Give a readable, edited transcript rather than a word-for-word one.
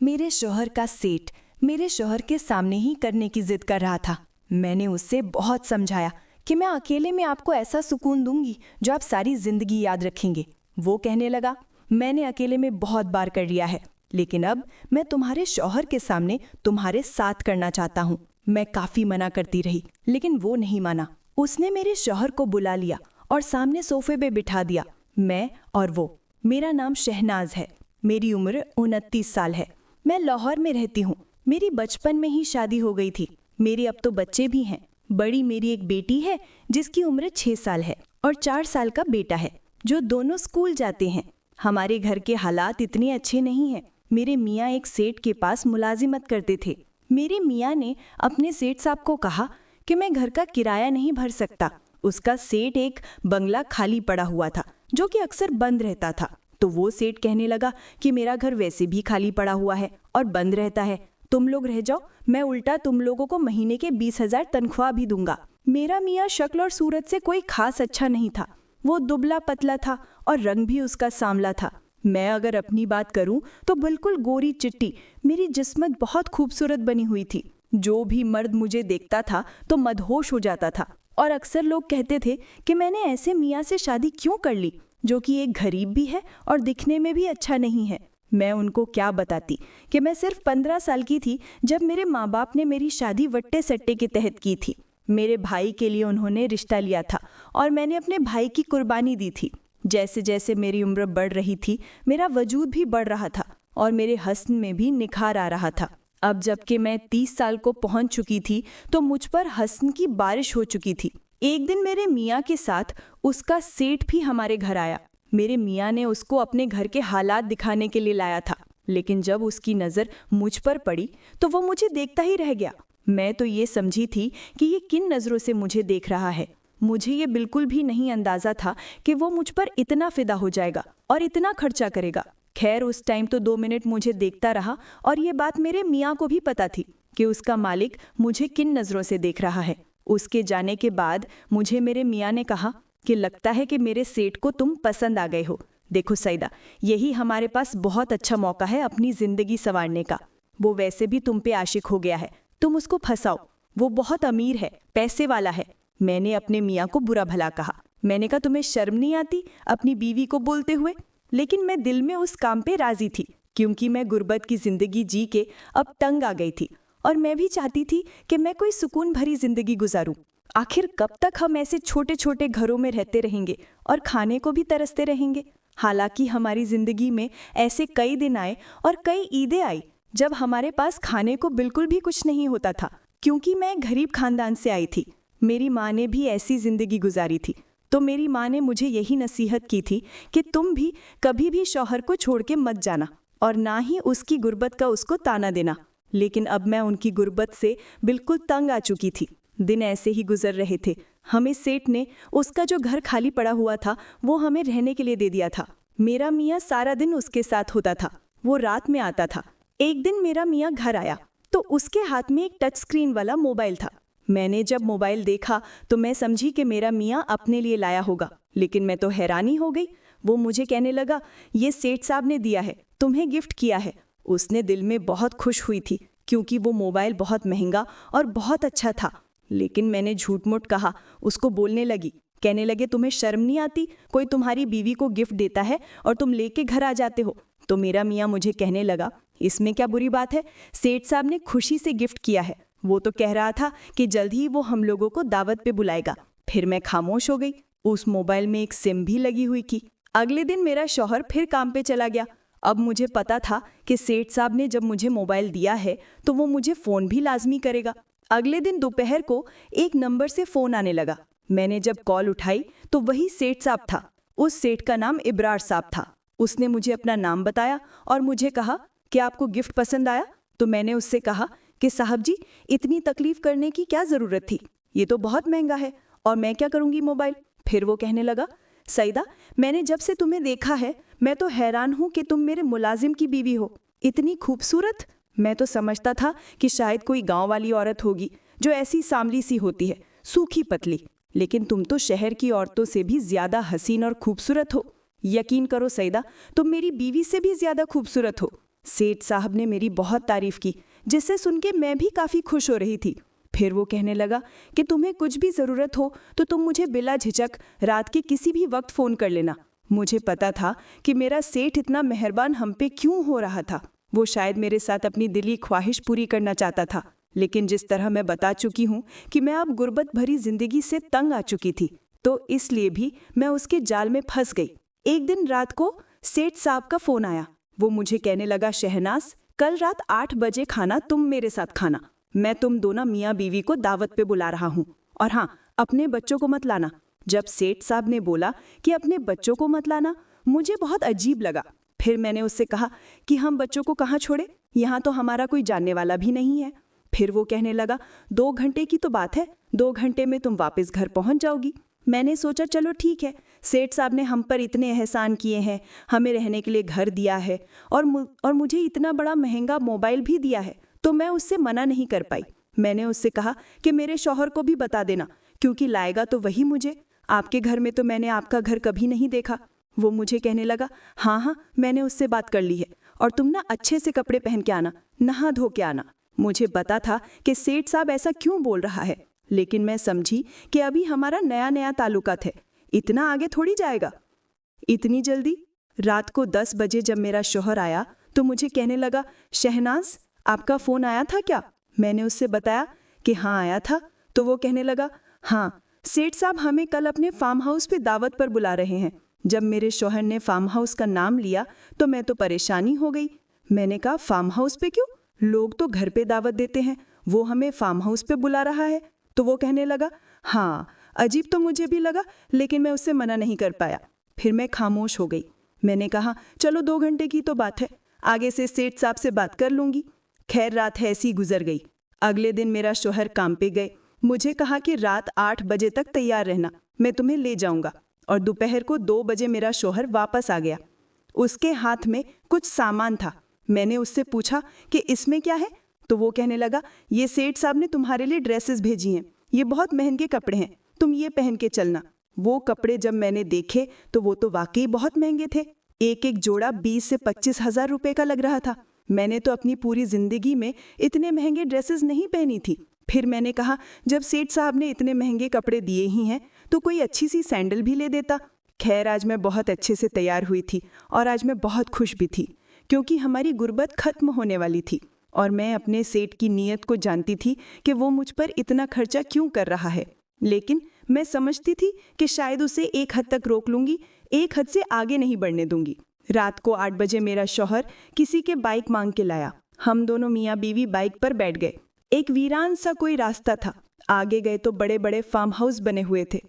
मेरे शौहर का सेठ मेरे शौहर के सामने ही करने की जिद कर रहा था। मैंने उससे बहुत समझाया कि मैं अकेले में आपको ऐसा सुकून दूंगी जो आप सारी जिंदगी याद रखेंगे। वो कहने लगा, मैंने अकेले में बहुत बार कर लिया है, लेकिन अब मैं तुम्हारे शौहर के सामने तुम्हारे साथ करना चाहता हूँ। मैं काफी मना करती रही, लेकिन वो नहीं माना। उसने मेरे शौहर को बुला लिया और सामने सोफे पे बिठा दिया। मैं और वो। मेरा नाम शहनाज है। मेरी उम्र 29 साल है। मैं लाहौर में रहती हूँ। मेरी बचपन में ही शादी हो गई थी। मेरे अब तो बच्चे भी हैं। बड़ी मेरी एक बेटी है जिसकी उम्र 6 साल है और 4 साल का बेटा है जो दोनों स्कूल जाते हैं। हमारे घर के हालात इतने अच्छे नहीं हैं। मेरे मियाँ एक सेठ के पास मुलाजिमत करते थे। मेरे मियाँ ने अपने सेठ साहब को कहा कि मैं घर का किराया नहीं भर सकता। उसका सेठ एक बंगला खाली पड़ा हुआ था जो कि अक्सर बंद रहता था। तो वो सेठ कहने लगा कि मेरा घर वैसे भी खाली पड़ा हुआ है और बंद रहता है, तुम लोग रह जाओ, मैं उल्टा तुम लोगों को महीने के 20,000 तनख्वाह भी दूंगा। मेरा मियाँ शक्ल और सूरत से कोई खास अच्छा नहीं था। वो दुबला पतला था और रंग भी उसका सांवला था। मैं अगर अपनी बात करूं तो बिल्कुल गोरी चिट्टी। मेरी जिस्मत बहुत खूबसूरत बनी हुई थी। जो भी मर्द मुझे देखता था तो मदहोश हो जाता था और अक्सर लोग कहते थे कि मैंने ऐसे मियाँ से शादी क्यों कर ली जो कि एक गरीब भी है और दिखने में भी अच्छा नहीं है। मैं उनको क्या बताती कि मैं सिर्फ 15 साल की थी जब मेरे माँ बाप ने मेरी शादी वट्टे सट्टे के तहत की थी। मेरे भाई के लिए उन्होंने रिश्ता लिया था और मैंने अपने भाई की कुर्बानी दी थी। जैसे जैसे मेरी उम्र बढ़ रही थी, मेरा वजूद भी बढ़ रहा था और मेरे हस्न में भी निखार आ रहा था। अब जबकि मैं 30 साल को पहुंच चुकी थी तो मुझ पर हस्न की बारिश हो चुकी थी। एक दिन मेरे मियाँ के साथ उसका सेठ भी हमारे घर आया। मेरे मियाँ ने उसको अपने घर के हालात दिखाने के लिए लाया था, लेकिन जब उसकी नज़र मुझ पर पड़ी तो वो मुझे देखता ही रह गया। मैं तो ये समझी थी कि ये किन नज़रों से मुझे देख रहा है। मुझे ये बिल्कुल भी नहीं अंदाज़ा था कि वो मुझ पर इतना फिदा हो जाएगा और इतना खर्चा करेगा। खैर, उस टाइम तो 2 मिनट मुझे देखता रहा और ये बात मेरे मियाँ को भी पता थी कि उसका मालिक मुझे किन नज़रों से देख रहा है। उसके जाने के बाद मुझे मेरे मियाँ ने कहा कि लगता है कि मेरे सेठ को तुम पसंद आ गए हो। देखो सईदा, यही हमारे पास बहुत अच्छा मौका है अपनी ज़िंदगी संवारने का। वो वैसे भी तुम पे आशिक हो गया है, तुम उसको फंसाओ। वो बहुत अमीर है, पैसे वाला है। मैंने अपने मियाँ को बुरा भला कहा। मैंने कहा, तुम्हें शर्म नहीं आती अपनी बीवी को बोलते हुए? लेकिन मैं दिल में उस काम पे राजी थी क्योंकि मैं गुर्बत की ज़िंदगी जी के अब तंग आ गई थी और मैं भी चाहती थी कि मैं कोई सुकून भरी ज़िंदगी गुजारूं। आखिर कब तक हम ऐसे छोटे छोटे घरों में रहते रहेंगे और खाने को भी तरसते रहेंगे? हालांकि हमारी ज़िंदगी में ऐसे कई दिन आए और कई ईदें आई जब हमारे पास खाने को बिल्कुल भी कुछ नहीं होता था। क्योंकि मैं गरीब खानदान से आई थी, मेरी माँ ने भी ऐसी ज़िंदगी गुजारी थी, तो मेरी माँ ने मुझे यही नसीहत की थी कि तुम भी कभी भी शौहर को छोड़ के मत जाना और ना ही उसकी गुर्बत का उसको ताना देना। लेकिन अब मैं उनकी गुर्बत से बिल्कुल तंग आ चुकी थी। दिन ऐसे ही गुजर रहे थे। हमें सेठ ने उसका जो घर खाली पड़ा हुआ था वो हमें रहने के लिए दे दिया था। मेरा मियाँ सारा दिन उसके साथ होता था, वो रात में आता था। एक दिन मेरा मियाँ घर आया तो उसके हाथ में एक टच स्क्रीन वाला मोबाइल था। मैंने जब मोबाइल देखा तो मैं समझी कि मेरा मियाँ अपने लिए लाया होगा, लेकिन मैं तो हैरानी हो गई। वो मुझे कहने लगा, ये सेठ साहब ने दिया है, तुम्हें गिफ्ट किया है। उसने दिल में बहुत खुश हुई थी क्योंकि वो मोबाइल बहुत महंगा और बहुत अच्छा था। लेकिन मैंने झूठ मूठ कहा। उसको बोलने लगी, कहने लगे, तुम्हें शर्म नहीं आती? कोई तुम्हारी बीवी को गिफ्ट देता है और तुम लेके घर आ जाते हो। तो मेरा मियाँ मुझे कहने लगा, इसमें क्या बुरी बात है? सेठ साहब ने खुशी से गिफ्ट किया है। वो तो कह रहा था कि जल्द ही वो हम लोगों को दावत पे बुलाएगा। फिर मैं खामोश हो गई। उस मोबाइल में एक सिम भी लगी हुई थी। अगले दिन मेरा शौहर फिर काम पे चला गया। अब मुझे पता था कि सेठ साहब ने जब मुझे मोबाइल दिया है तो वो मुझे फ़ोन भी लाजमी करेगा। अगले दिन दोपहर को एक नंबर से फ़ोन आने लगा। मैंने जब कॉल उठाई तो वही सेठ साहब था। उस सेठ का नाम इब्रार साहब था। उसने मुझे अपना नाम बताया और मुझे कहा कि आपको गिफ्ट पसंद आया? तो मैंने उससे कहा कि साहब जी, इतनी तकलीफ करने की क्या ज़रूरत थी? ये तो बहुत महंगा है और मैं क्या करूँगी मोबाइल? फिर वो कहने लगा, सईदा, मैंने जब से तुम्हें देखा है मैं तो हैरान हूँ कि तुम मेरे मुलाजिम की बीवी हो। इतनी खूबसूरत! मैं तो समझता था कि शायद कोई गांव वाली औरत होगी जो ऐसी सांवली सी होती है, सूखी पतली, लेकिन तुम तो शहर की औरतों से भी ज़्यादा हसीन और खूबसूरत हो। यकीन करो सईदा, तुम मेरी बीवी से भी ज़्यादा खूबसूरत हो। सेठ साहब ने मेरी बहुत तारीफ की, जिससे सुन के मैं भी काफ़ी खुश हो रही थी। फिर वो कहने लगा कि तुम्हें कुछ भी ज़रूरत हो तो तुम मुझे बिला झिझक रात के किसी भी वक्त फ़ोन कर लेना। मुझे पता था कि मेरा सेठ इतना मेहरबान हम पे क्यों हो रहा था। वो शायद मेरे साथ अपनी दिली ख्वाहिश पूरी करना चाहता था, लेकिन जिस तरह मैं बता चुकी हूँ कि मैं अब गुर्बत भरी जिंदगी से तंग आ चुकी थी, तो इसलिए भी मैं उसके जाल में फंस गई। एक दिन रात को सेठ साहब का फ़ोन आया। वो मुझे कहने लगा, शहनाज, कल रात 8 बजे खाना तुम मेरे साथ खाना। मैं तुम दोनों मियाँ बीवी को दावत पे बुला रहा हूँ, और हाँ, अपने बच्चों को मत लाना। जब सेठ साहब ने बोला कि अपने बच्चों को मत लाना, मुझे बहुत अजीब लगा। फिर मैंने उससे कहा कि हम बच्चों को कहाँ छोड़े, यहाँ तो हमारा कोई जानने वाला भी नहीं है। फिर वो कहने लगा, 2 घंटे की तो बात है, 2 घंटे में तुम वापस घर पहुँच जाओगी। मैंने सोचा चलो ठीक है, सेठ साहब ने हम पर इतने एहसान किए हैं, हमें रहने के लिए घर दिया है और मुझे इतना बड़ा महंगा मोबाइल भी दिया है, तो मैं उससे मना नहीं कर पाई। मैंने उससे कहा कि मेरे शौहर को भी बता देना, क्योंकि लाएगा तो वही मुझे। आपके घर में तो मैंने आपका घर कभी नहीं देखा। वो मुझे कहने लगा, हाँ हाँ, मैंने उससे बात कर ली है, और तुम ना अच्छे से कपड़े पहन के आना, नहा धो के आना। मुझे पता था कि सेठ साहब ऐसा क्यों बोल रहा है, लेकिन मैं समझी कि अभी हमारा नया नया ताल्लुकात है, इतना आगे थोड़ी जाएगा। इतनी जल्दी? रात को 10 बजे जब मेरा शौहर आया तो मुझे कहने लगा, शहनाज, आपका फ़ोन आया था क्या? मैंने उससे बताया कि हाँ आया था। तो वो कहने लगा, हाँ, सेठ साहब हमें कल अपने फार्म हाउस पे दावत पर बुला रहे हैं। जब मेरे शौहर ने फार्म हाउस का नाम लिया तो मैं तो परेशानी हो गई। मैंने कहा, फार्म हाउस पे क्यों? लोग तो घर पे दावत देते हैं, वो हमें फार्म हाउस पे बुला रहा है। तो वो कहने लगा, हाँ, अजीब तो मुझे भी लगा, लेकिन मैं उससे मना नहीं कर पाया। फिर मैं खामोश हो गई। मैंने कहा, चलो 2 घंटे की तो बात है, आगे से सेठ साहब से बात कर लूँगी। खैर, रात ऐसी गुजर गई। अगले दिन मेरा शौहर काम पे गए। मुझे कहा कि रात 8 बजे तक तैयार रहना, मैं तुम्हें ले जाऊँगा। और दोपहर को 2 बजे मेरा शौहर वापस आ गया। उसके हाथ में कुछ सामान था। मैंने उससे पूछा कि इसमें क्या है? तो वो कहने लगा, ये सेठ साहब ने तुम्हारे लिए ड्रेसेस भेजी हैं, ये बहुत महंगे कपड़े हैं, तुम ये पहन के चलना। वो कपड़े जब मैंने देखे तो वो तो वाकई बहुत महंगे थे। एक एक जोड़ा 20 से 25 हज़ार रुपये का लग रहा था। मैंने तो अपनी पूरी जिंदगी में इतने महंगे ड्रेसेस नहीं पहनी थी। फिर मैंने कहा, जब सेठ साहब ने इतने महंगे कपड़े दिए ही हैं तो कोई अच्छी सी सैंडल भी ले देता। खैर, आज मैं बहुत अच्छे से तैयार हुई थी और आज मैं बहुत खुश भी थी, क्योंकि हमारी गुर्बत खत्म होने वाली थी और मैं अपने सेठ की नीयत को जानती थी कि वो मुझ पर इतना खर्चा क्यों कर रहा है। लेकिन मैं समझती थी कि शायद उसे एक हद तक रोक लूँगी, एक हद से आगे नहीं बढ़ने दूंगी। रात को 8 बजे मेरा शौहर किसी के बाइक मांग के लाया। हम दोनों मियाँ बीवी बाइक पर बैठ गए। एक वीरान सा कोई रास्ता था। आगे गए तो बड़े बड़े फार्म हाउस बने हुए थे।